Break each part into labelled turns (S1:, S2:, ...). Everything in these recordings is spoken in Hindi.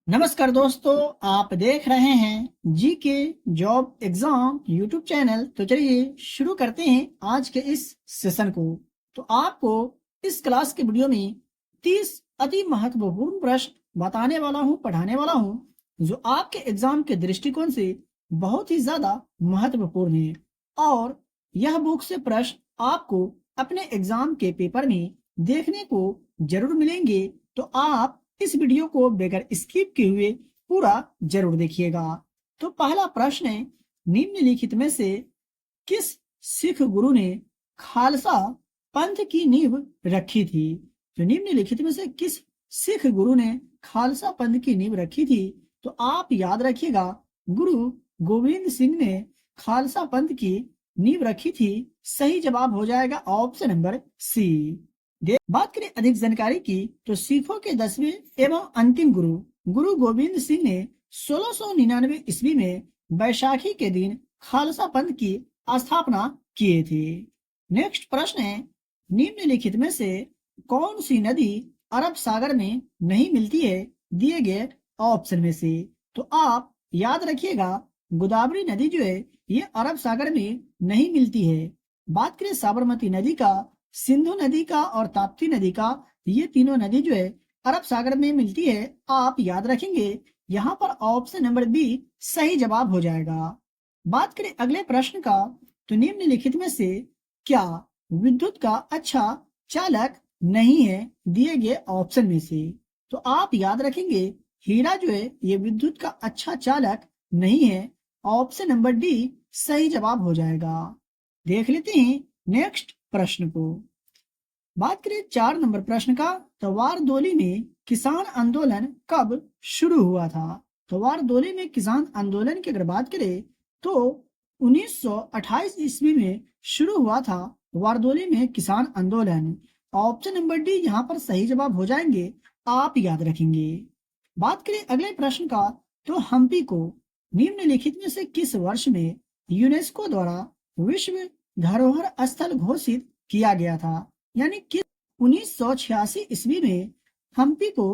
S1: नमस्कार दोस्तों, आप देख रहे हैं GK job exam YouTube channel. तो चलिए शुरू करते हैं आज के इस सेशन को। तो आपको इस क्लास के वीडियो में 30 अति महत्वपूर्ण प्रश्न बताने वाला हूं, पढ़ाने वाला हूं, जो आपके एग्जाम के दृष्टिकोण से बहुत ही ज्यादा महत्वपूर्ण है। और यह बुक से प्रश्न आपको अपने एग्जाम के पेपर में देखने को जरूर मिलेंगे। तो आप इस वीडियो को बगैर स्किप किए हुए पूरा जरूर देखिएगा। तो पहला प्रश्न है, निम्नलिखित में से किस सिख गुरु ने खालसा पंथ की नींव रखी थी? तो निम्नलिखित में से किस सिख गुरु ने खालसा पंथ की नींव रखी थी? तो आप याद रखिएगा, गुरु गोविंद सिंह ने खालसा पंथ की नींव रखी थी। सही जवाब हो जाएगा ऑप्शन नंबर सी। बात करें अधिक जानकारी की, तो सिखों के 10वें एवं अंतिम गुरु गुरु गोविंद सिंह ने 1699 ईस्वी में बैसाखी के दिन खालसा पंथ की स्थापना किए थे। नेक्स्ट प्रश्न है, निम्नलिखित में से कौन सी नदी अरब सागर में नहीं मिलती है दिए गए ऑप्शन में से? तो आप याद रखिएगा, गोदावरी नदी जो है ये अरब सागर में नहीं मिलती है। बात करें साबरमती नदी का, सिंधु नदी का और ताप्ती नदी का, ये तीनों नदी जो है अरब सागर में मिलती है। आप याद रखेंगे, यहाँ पर ऑप्शन नंबर बी सही जवाब हो जाएगा। बात करें अगले प्रश्न का, तो निम्नलिखित में से क्या विद्युत का अच्छा चालक नहीं है दिए गए ऑप्शन में से? तो आप याद रखेंगे, हीरा जो है ये विद्युत का अच्छा चालक नहीं है। ऑप्शन नंबर डी सही जवाब हो जाएगा। देख लेते हैं नेक्स्ट प्रश्न को। बात करें 4 नंबर प्रश्न का, तो वारदोली में किसान आंदोलन कब शुरू हुआ था? तो वारदोली में किसान आंदोलन की अगर बात करें तो 1928 ईस्वी में शुरू हुआ था वारदोली में किसान आंदोलन। ऑप्शन नंबर डी यहाँ पर सही जवाब हो जाएंगे, आप याद रखेंगे। बात करें अगले प्रश्न का, तो हम्पी को निम्नलिखित में से किस वर्ष में यूनेस्को द्वारा विश्व धरोहर स्थल घोषित किया गया था? यानी कि 1986 ईस्वी में हम्पी को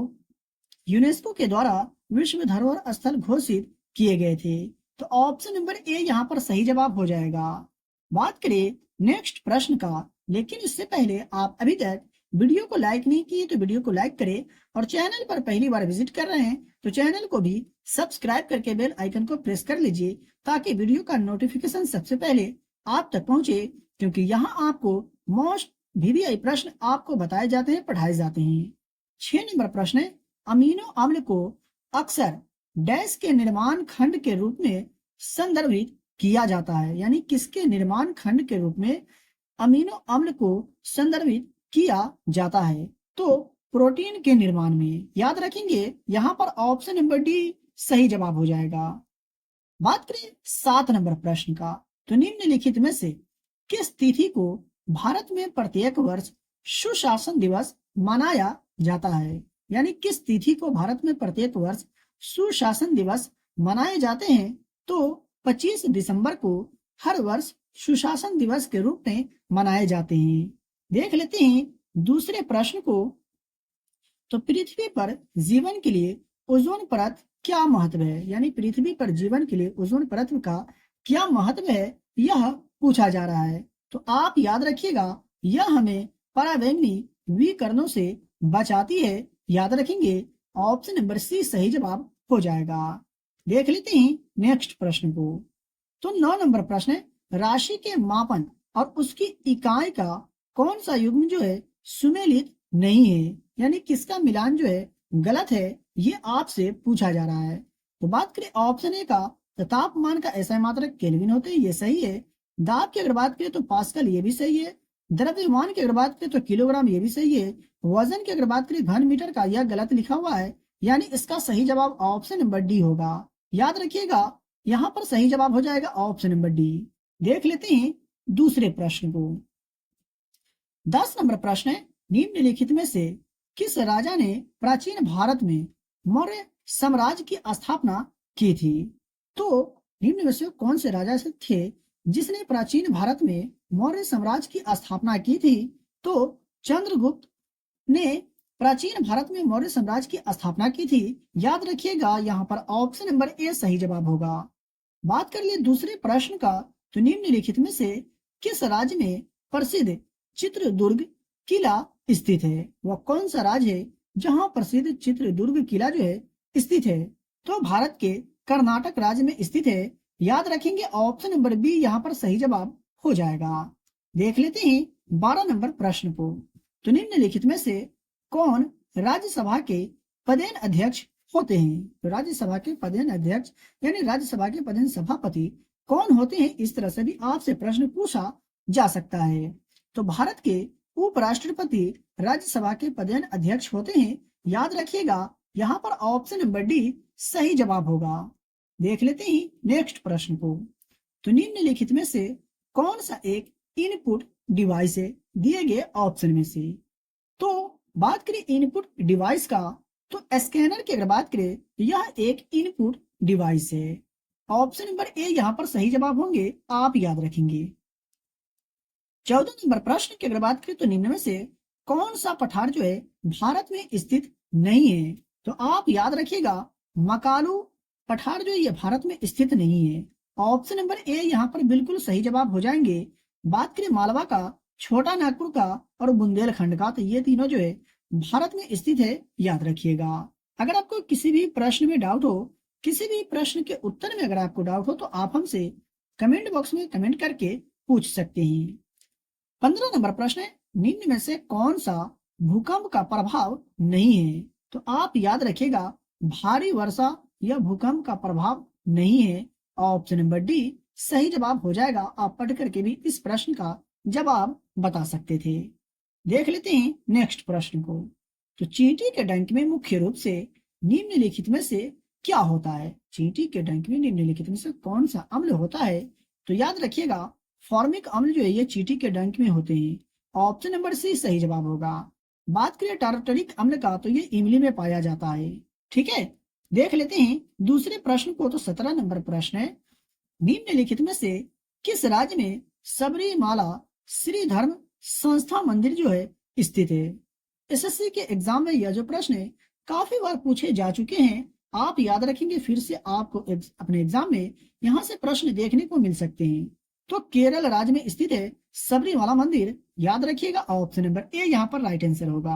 S1: यूनेस्को के द्वारा विश्व धरोहर स्थल घोषित किए गए थे। तो ऑप्शन नंबर ए यहाँ पर सही जवाब हो जाएगा। बात करें नेक्स्ट प्रश्न का, लेकिन इससे पहले आप अभी तक वीडियो को लाइक नहीं किए तो वीडियो को लाइक करें, और चैनल पर पहली बार विजिट कर रहे हैं तो चैनल को भी सब्सक्राइब करके बेल आइकन को प्रेस कर लीजिए, ताकि वीडियो का नोटिफिकेशन सबसे पहले आप तक पहुंचे, क्योंकि यहाँ आपको मोस्ट वीवीआई प्रश्न आपको बताए जाते हैं, पढ़ाए जाते हैं। 6 नंबर प्रश्न है, अमीनो अम्ल को अक्सर डैश के निर्माण खंड के रूप में संदर्भित किया जाता है? यानी किसके निर्माण खंड के रूप में अमीनो अम्ल को संदर्भित किया जाता है? तो प्रोटीन के निर्माण में। याद रखेंगे, यहाँ पर ऑप्शन नंबर डी सही जवाब हो जाएगा। बात करें 7 नंबर प्रश्न का, तो निम्नलिखित में से किस तिथि को भारत में प्रत्येक वर्ष सुशासन दिवस मनाया जाता है? यानी किस तिथि को भारत में प्रत्येक वर्ष सुशासन दिवस मनाए जाते हैं? तो 25 दिसंबर को हर वर्ष सुशासन दिवस के रूप में मनाए जाते हैं। देख लेते हैं दूसरे प्रश्न को, तो पृथ्वी पर जीवन के लिए ओजोन परत क्या महत्व है? यानी पृथ्वी पर जीवन के लिए ओजोन परत का क्या महत्व है, यह पूछा जा रहा है। तो आप याद रखिएगा, यह हमें पराबैंगनी विकिरणों से बचाती है। याद रखेंगे, ऑप्शन नंबर सी सही जवाब हो जाएगा। देख लेते हैं नेक्स्ट प्रश्न को, तो 9 नंबर प्रश्न है, राशि के मापन और उसकी इकाई का कौन सा युग्म जो है सुमेलित नहीं है? यानी किसका मिलान जो है गलत है, ये आपसे पूछा जा रहा है। तो बात करें ऑप्शन ए का, तो तापमान का एसआई मात्रक केल्विन होते हैं, ये सही है। दाब की अगर बात करें तो पास्कल, ये भी सही है। द्रव्यमान की अगर बात करें तो किलोग्राम, ये भी सही है। वजन की अगर बात करें घन मीटर का, यह गलत लिखा हुआ है, यानी इसका सही जवाब ऑप्शन नंबर डी होगा। याद रखिएगा, यहाँ पर सही जवाब हो जाएगा ऑप्शन नंबर डी। देख लेते हैं दूसरे प्रश्न को। 10 नंबर प्रश्न है, निम्नलिखित में से किस राजा ने प्राचीन भारत में मौर्य साम्राज्य की स्थापना की थी? तो निम्न में से कौन से राजा से थे जिसने प्राचीन भारत में मौर्य साम्राज्य की स्थापना की थी? तो चंद्रगुप्त ने प्राचीन भारत में मौर्य साम्राज्य की स्थापना की थी? याद रखिएगा यहाँ पर ऑप्शन नंबर ए सही जवाब होगा। बात कर लिए दूसरे प्रश्न का, तो निम्नलिखित में से किस राज्य में प्रसिद्ध चित्रदुर्ग किला स्थित है? वह कौन सा राज्य है जहां प्रसिद्ध चित्रदुर्ग किला जो है स्थित है? तो भारत के कर्नाटक राज्य में स्थित है। याद रखेंगे ऑप्शन नंबर बी यहाँ पर सही जवाब हो जाएगा। देख लेते हैं 12 नंबर प्रश्न को। तो निम्नलिखित में से कौन राज्यसभा के पदेन अध्यक्ष होते हैं? तो राज्यसभा के पदेन अध्यक्ष यानी राज्यसभा के पदेन सभापति कौन होते हैं? इस तरह से भी आपसे प्रश्न पूछा जा सकता है। तो भारत के उपराष्ट्रपति राज्यसभा के पदेन अध्यक्ष होते हैं। याद रखिएगा यहाँ पर ऑप्शन नंबर डी सही जवाब होगा। देख लेते हैं नेक्स्ट प्रश्न को। तो निम्नलिखित में से कौन सा एक इनपुट डिवाइस है दिए गए ऑप्शन में से? तो बात करें इनपुट डिवाइस का, तो स्कैनर की अगर बात करें तो यह एक इनपुट डिवाइस है। ऑप्शन नंबर ए यहाँ पर सही जवाब होंगे, आप याद रखेंगे। 14 नंबर प्रश्न की अगर बात करें तो निम्न में से कौन सा पठार जो है भारत में स्थित नहीं है? तो आप याद रखिएगा मकालू पठार जो ये भारत में स्थित नहीं है। ऑप्शन नंबर ए यहाँ पर बिल्कुल सही जवाब हो जाएंगे। बात करें मालवा का, छोटा नागपुर का और बुंदेलखंड का, तो ये तीनों जो है भारत में स्थित है, याद रखिएगा। अगर आपको किसी भी प्रश्न में डाउट हो, किसी भी प्रश्न के उत्तर में अगर आपको डाउट हो, तो आप हमसे कमेंट बॉक्स में कमेंट करके पूछ सकते हैं। 15 नंबर प्रश्न है, निम्न में से कौन सा भूकंप का प्रभाव नहीं है? तो आप याद रखिएगा भारी वर्षा या भूकंप का प्रभाव नहीं है। ऑप्शन नंबर डी सही जवाब हो जाएगा। आप पढ़ करके भी इस प्रश्न का जवाब बता सकते थे। देख लेते हैं नेक्स्ट प्रश्न को। तो चींटी के डंक में मुख्य रूप से निम्नलिखित में से क्या होता है? चींटी के डंक में निम्नलिखित में से कौन सा अम्ल होता है? तो याद रखिएगा फॉर्मिक अम्ल जो है ये चींटी के डंक में होते हैं। ऑप्शन नंबर सी सही जवाब होगा। बात करें टार्टरिक अम्ल का, तो ये इमली में पाया जाता है। ठीक है, देख लेते हैं दूसरे प्रश्न को। तो 17 नंबर प्रश्न है, निम्नलिखित में से किस राज्य में सबरीमाला श्री धर्म संस्था मंदिर जो है स्थित है? एसएससी के एग्जाम में यह जो प्रश्न है काफी बार पूछे जा चुके हैं। आप याद रखेंगे, फिर से आपको अपने एग्जाम में यहाँ से प्रश्न देखने को मिल सकते हैं। तो केरल राज्य में स्थित है सबरीमाला मंदिर, याद रखिएगा ऑप्शन नंबर ए यहाँ पर राइट आंसर होगा।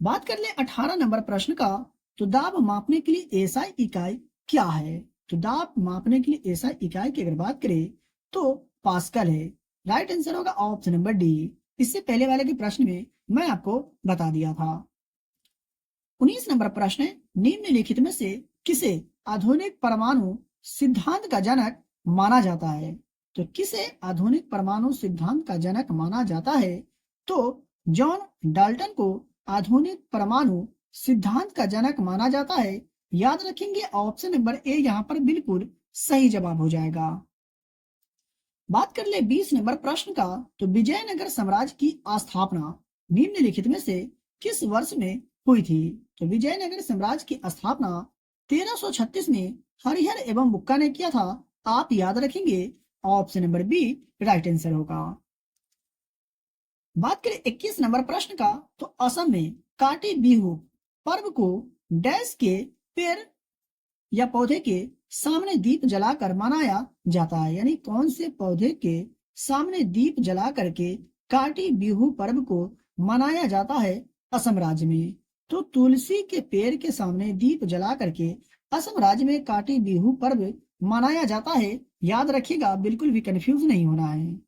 S1: बात कर ले 18 नंबर प्रश्न का। तो दाब मापने के लिए एसआई इकाई क्या है? तो दाब मापने के लिए एसआई इकाई की अगर बात करें तो पास्कल है। राइट आंसर होगा ऑप्शन नंबर डी। इससे पहले वाले के प्रश्न में मैं आपको बता दिया था। 19 नंबर प्रश्न है, निम्नलिखित में से किसे आधुनिक परमाणु सिद्धांत का जनक माना जाता है? तो किसे आधुनिक परमाणु सिद्धांत का जनक माना जाता है? तो जॉन डाल्टन को आधुनिक परमाणु सिद्धांत का जनक माना जाता है। याद रखेंगे ऑप्शन नंबर ए यहाँ पर बिल्कुल सही जवाब हो जाएगा। बात कर ले 20 नंबर प्रश्न का। तो विजयनगर साम्राज्य की स्थापना निम्नलिखित में से किस वर्ष में हुई थी? तो विजयनगर साम्राज्य की स्थापना 1336 में हरिहर एवं बुक्का ने किया था। आप याद रखेंगे option number B right answer होगा। बात करें 21 नंबर प्रश्न का। तो असम में काटी बिहू पर्व को डैश के पेड़ या पौधे के सामने दीप जलाकर मनाया जाता है, यानी कौन से पौधे के सामने दीप जला करके काटी बिहू पर्व को मनाया जाता है असम राज्य में? तो तुलसी के पेड़ के सामने दीप जला करके असम राज्य में काटी बिहू पर्व मनाया जाता है। याद रखिएगा, बिल्कुल भी कंफ्यूज नहीं होना है।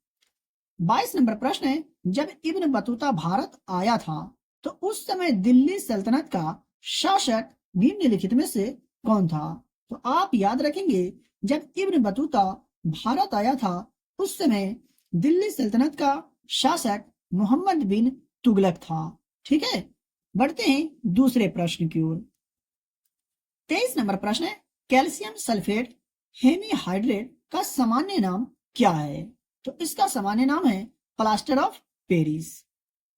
S1: 22 नंबर प्रश्न है, जब इब्न बतूता भारत आया था तो उस समय दिल्ली सल्तनत का शासक निम्नलिखित में से कौन था? तो आप याद रखेंगे जब इब्न बतूता भारत आया था उस समय दिल्ली सल्तनत का शासक मोहम्मद बिन तुगलक था। ठीक है, बढ़ते हैं दूसरे प्रश्न की ओर। 23 नंबर प्रश्न है, कैल्शियम सल्फेट हेमीहाइड्रेट का सामान्य नाम क्या है? तो इसका सामान्य नाम है प्लास्टर ऑफ पेरिस।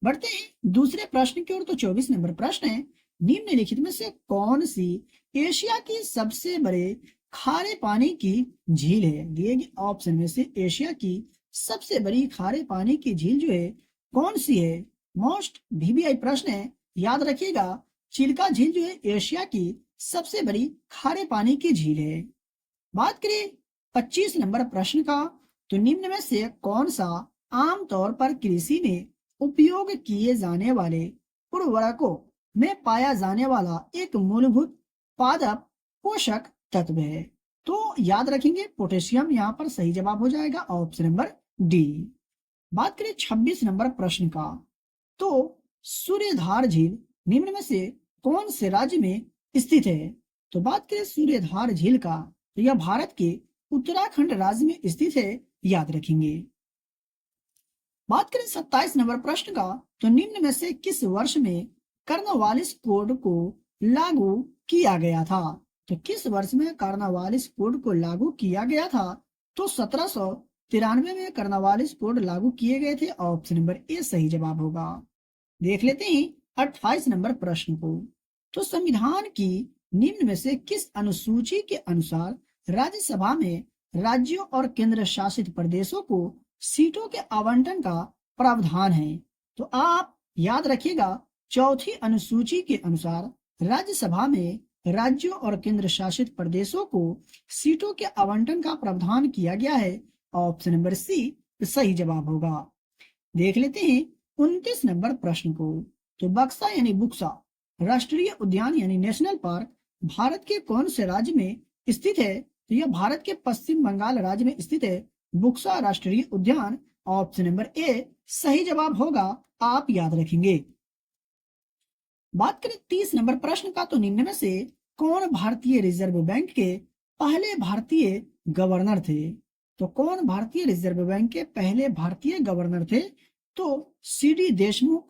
S1: बढ़ते हैं दूसरे प्रश्न की ओर। तो 24 नंबर प्रश्न है, निम्नलिखित में से कौन सी एशिया की सबसे बड़े खारे पानी की झील है? दिए गए ऑप्शन में से एशिया की सबसे बड़ी खारे पानी की झील जो है कौन सी है? मोस्ट VBI प्रश्न है, याद रखिएगा चिल्का झील जो है एशिया की सबसे बड़ी खारे पानी की झील है। बात करें 25 नंबर प्रश्न का, तो निम्न में से कौन सा आमतौर पर कृषि में उपयोग किए जाने वाले उर्वरकों में पाया जाने वाला एक मूलभूत पादप पोषक तत्व है? तो याद रखेंगे पोटेशियम यहाँ पर सही जवाब हो जाएगा, ऑप्शन नंबर डी। बात करें 26 नंबर प्रश्न का, तो सूर्यधार झील निम्न में से कौन से राज्य में स्थित है? तो बात करें सूर्यधार झील का, तो यह भारत के उत्तराखंड राज्य में स्थित है, याद रखेंगे। बात करें 27 नंबर प्रश्न का, तो निम्न में से किस वर्ष में कॉर्नवालिस कोड को लागू किया गया था? तो किस वर्ष में कॉर्नवालिस कोड को लागू किया गया था? तो 1793 में कॉर्नवालिस कोड लागू किए गए थे, ऑप्शन नंबर ए सही जवाब होगा। देख लेते हैं 28 नंबर प्रश्न को, तो संविधान की निम्न में से किस अनुसूची के अनुसार राज्यसभा में राज्यों और केंद्र शासित प्रदेशों को सीटों के आवंटन का प्रावधान है? तो आप याद रखिएगा चौथी अनुसूची के अनुसार राज्यसभा में राज्यों और केंद्र शासित प्रदेशों को सीटों के आवंटन का प्रावधान किया गया है, ऑप्शन नंबर सी सही जवाब होगा। देख लेते हैं 29 नंबर प्रश्न को, तो बक्सा यानी बुक्सा राष्ट्रीय उद्यान यानी नेशनल पार्क भारत के कौन से राज्य में स्थित है? तो यह भारत के पश्चिम बंगाल राज्य में स्थित है, बुक्सा राष्ट्रीय उद्यान, ऑप्शन नंबर ए सही जवाब होगा, आप याद रखेंगे। बात करें 30 नंबर प्रश्न का, तो निम्न में से कौन भारतीय रिजर्व बैंक के पहले भारतीय गवर्नर थे? तो कौन भारतीय रिजर्व बैंक के पहले भारतीय गवर्नर थे? तो CD देशमुख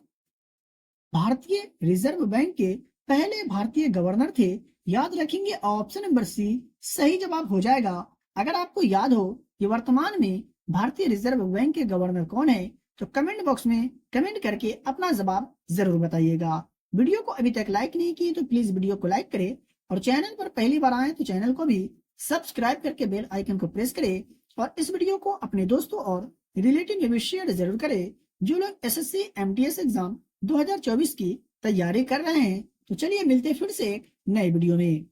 S1: भारतीय रिजर्व बैंक के पहले भारतीय गवर्नर थे, याद रखेंगे, ऑप्शन नंबर सी सही जवाब हो जाएगा। अगर आपको याद हो कि वर्तमान में भारतीय रिजर्व बैंक के गवर्नर कौन है, तो कमेंट बॉक्स में कमेंट करके अपना जवाब जरूर बताइएगा। वीडियो को अभी तक लाइक नहीं की तो प्लीज वीडियो को लाइक करें, और चैनल पर पहली बार आए तो चैनल को भी सब्सक्राइब करके बेल आइकन को प्रेस करें, और इस वीडियो को अपने दोस्तों और रिलेटिव में भी शेयर जरूर करें जो लोग SSC MTS एग्जाम 2024 की तैयारी कर रहे हैं। तो चलिए मिलते फिर से एक नए वीडियो में।